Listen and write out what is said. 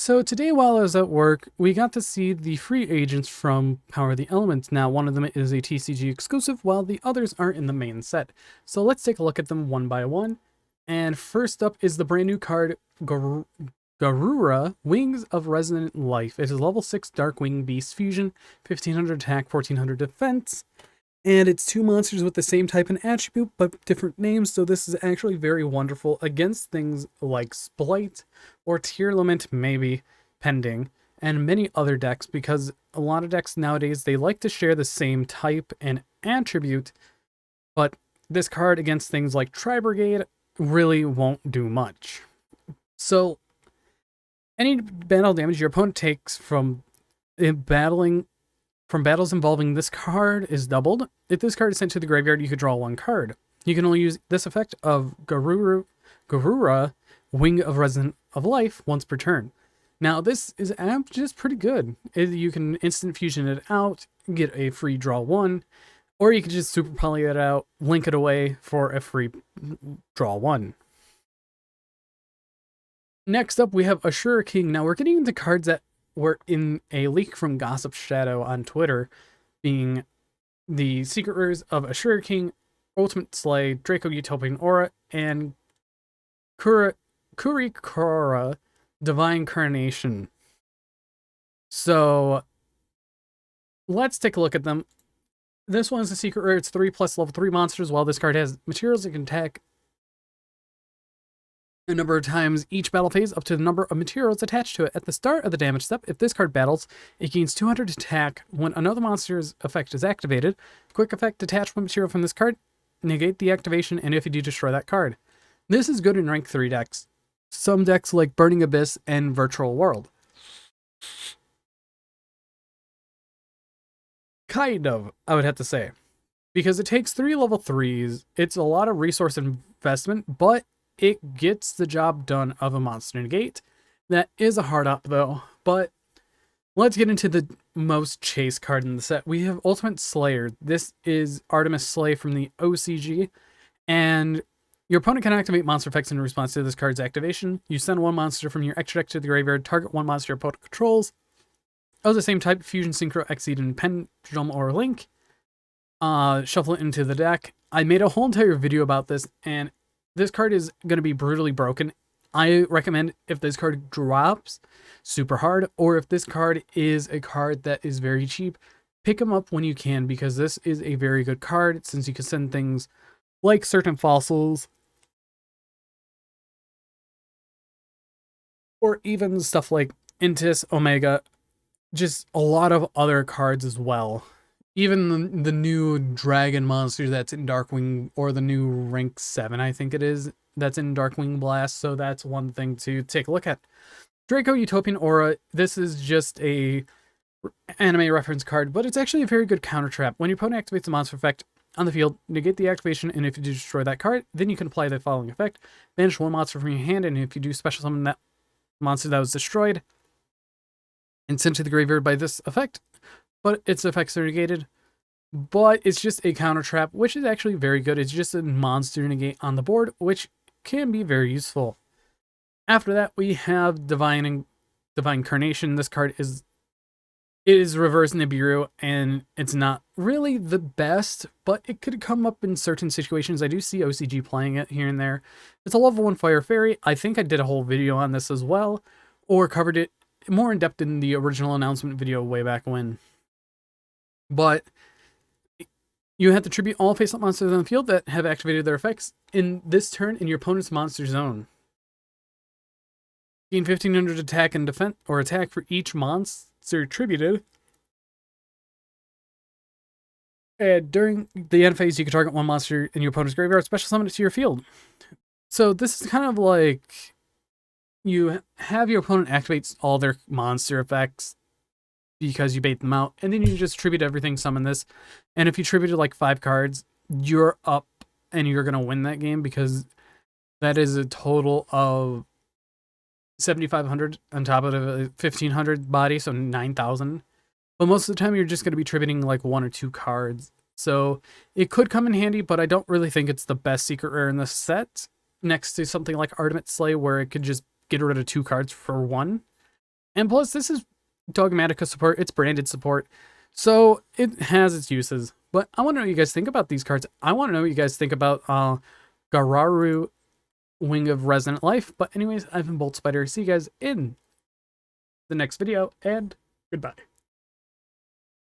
So today while I was at work, we got to see the free agents from Power of the Elements. Now, one of them is a TCG exclusive, while the others are in the main set. So let's take a look at them one by one. And first up is the brand new card, Garura, Wings of Resonant Life. It is level 6 Darkwing Beast Fusion, 1500 attack, 1400 defense. And it's two monsters with the same type and attribute, but different names, so this is actually very wonderful against things like Splight or Tier Limit, maybe, pending, and many other decks, because a lot of decks nowadays, they like to share the same type and attribute, but this card against things like Tri-Brigade really won't do much. So, any battle damage your opponent takes from battles involving this card is doubled. If this card is sent to the graveyard, you could draw one card. You can only use this effect of Garura, Wing of Resonant of Life, once per turn. Now, this is just pretty good. You can instant fusion it out, get a free draw one, or you can just super poly it out, link it away for a free draw one. Next up, we have Ashura King. Now, we're getting into cards that were in a leak from Gossip Shadow on Twitter, being the secret rares of Ashura King, Ultimate Slay, Draco Utopian Aura, and Kurikara Divine Carnation. So let's take a look at them. This one is a secret rare. It's 3+ level 3 monsters, while this card has materials that can attack a number of times each battle phase up to the number of materials attached to it. At the start of the damage step, if this card battles, it gains 200 attack when another monster's effect is activated. Quick effect, detach one material from this card, negate the activation, and if you do, destroy that card. This is good in rank 3 decks. Some decks like Burning Abyss and Virtual World. Kind of, I would have to say. Because it takes 3 level 3s, it's a lot of resource investment, but it gets the job done of a monster negate. That is a hard up though, but let's get into the most chase card in the set. We have Ultimate Slayer. This is Artemis Slay from the OCG, and your opponent can activate monster effects in response to this card's activation. You send one monster from your extra deck to the graveyard, target one monster your opponent controls of the same type, Fusion, Synchro, Exceed, and Pendulum or Link. Shuffle it into the deck. I made a whole entire video about this, and this card is going to be brutally broken. I recommend if this card drops super hard, or if this card is a card that is very cheap, pick them up when you can, because this is a very good card, since you can send things like certain fossils, or even stuff like Intis, Omega, just a lot of other cards as well. Even the new dragon monster that's in Darkwing, or the new rank 7, I think it is, that's in Darkwing Blast, so that's one thing to take a look at. Draco Utopian Aura, this is just a anime reference card, but it's actually a very good counter trap. When your opponent activates a monster effect on the field, negate the activation, and if you do destroy that card, then you can apply the following effect. Banish one monster from your hand, and if you do special summon that monster that was destroyed and sent to the graveyard by this effect, but its effects are negated. But it's just a counter trap, which is actually very good. It's just a monster negate on the board, which can be very useful. After that, we have Divine Carnation. This card is reverse Nibiru, and it's not really the best, but it could come up in certain situations. I do see OCG playing it here and there. It's a level 1 Fire Fairy. I think I did a whole video on this as well, or covered it more in depth in the original announcement video way back when. But you have to tribute all face-up monsters on the field that have activated their effects in this turn in your opponent's monster zone. Gain 1500 attack and defense, or attack for each monster tributed. And during the end phase, you can target one monster in your opponent's graveyard, special summon it to your field. So this is kind of like you have your opponent activate all their monster effects because you bait them out, and then you just tribute everything, summon this, and if you tributed like 5 cards, you're up and you're gonna win that game, because that is a total of 7,500 on top of a 1,500 body, so 9,000. But most of the time, you're just gonna be tributing like 1 or 2 cards, so it could come in handy. But I don't really think it's the best secret rare in the set, next to something like Artemis Slay, where it could just get rid of 2 cards for 1. And plus, this is Dogmatica support. It's branded support. So it has its uses. But I want to know what you guys think about these cards. I want to know what you guys think about Gararu Wing of Resonant Life. But anyways, I've been Bolt Spider. See you guys in the next video, and goodbye.